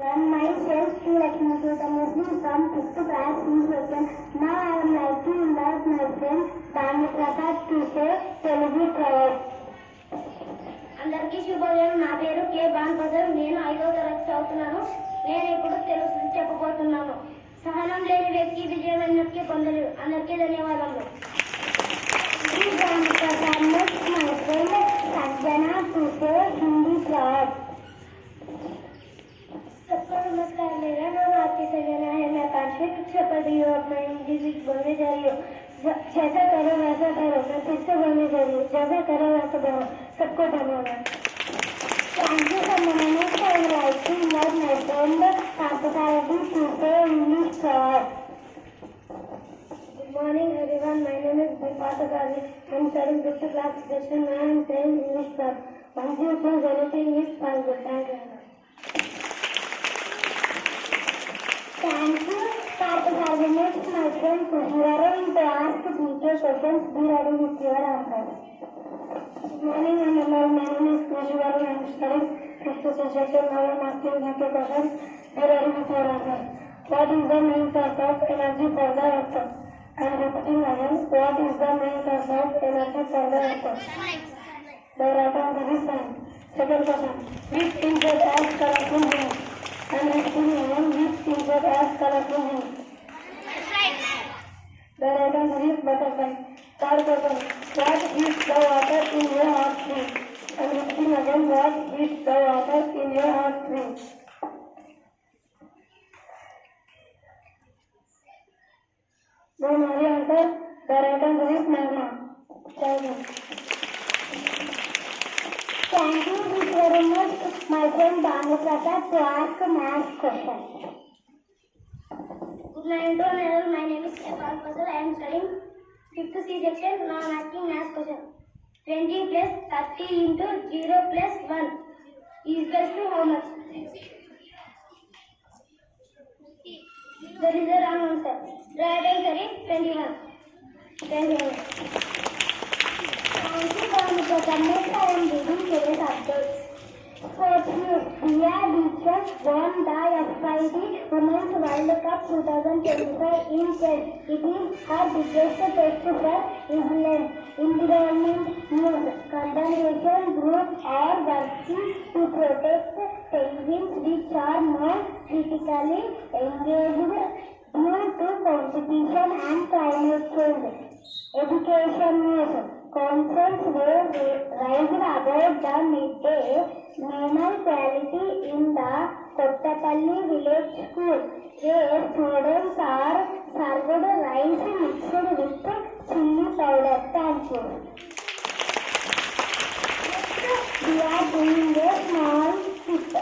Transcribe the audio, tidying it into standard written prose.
Myself to Lakshmi Muslim from 5th class in second. Now I am like to invite my friend Dani Prasad to say Telugu proverb. అందరికీ శుభోదయం. నా పేరు కే బాన్పదర్. నేను 5వ తరగతి చదువుతున్నాను. నేను ఇప్పుడు తెలుగు చెప్పబోతున్నాను. సహనం లేని వ్యక్తి విజయం ఎన్నటికీ పొందలేడు. అందరికీ ధన్యవాదాలు. My friend Sanjana to say Hindi proverb. सबको नमस्कार. मेरा नाम आरती संजना है. मैं 5वीं कक्षा पढ़ रही हूँ. मैं हिंदी बोलने जा रही हूँ. जैसा करो वैसा करो. मैं फिर से बोलने जा रही हूँ. जैसा करो वैसा करो. सबको धन्यवाद. Thank you for moment. I would like to invite my friend Parthasarathy to say English proverb. Good morning everyone. My name is Parthasarathy. I am studying 5th class session 9 and saying English proverb. Once you choose anything is possible. Thank you. Thank you, Parthasarathy. Next, my friend Kushwara will to ask teacher questions. Be ready with your answers. Good morning everyone. My name is Kushwara. I am studying 5th session. Now I am asking you questions. Be ready with your answers. What is the main source of energy for the earth? I am repeating again. What is the main source of energy for the earth? The right answer is sun. Second question. Which insect has colorful wings? I am repeating again. Which insect has colorful wings? The right answer is butterfly. Third question. What is the water in your hot spring? I am repeating again. What is the water in your hot spring? Don't worry, answer. The right answer is magma. Thank you. Thank you very much, my friend Dani Prasad, to ask math question. Good night to all. My name is Stefan Pasal. I am studying 5th C section. Now I am asking math question. 20 plus 30 into 0 plus 1 is equal to how much? That is the wrong answer. The right answer is 21. Thank you. Thank you, Dani Prasad. Next, I am reading today's updates. Sports news. India Beaches won the FID Women's World Cup 2025 in chess. It is her biggest test for England. Environment news. Conservation groups are working to protect penguins which are more critically engaged due to competition and climate change. Education news. Concerns were raised about the midday meal quality in the Kottapalli village school, where students are served rice mixed with chili powder. Thank you. Next, we are doing a small skit.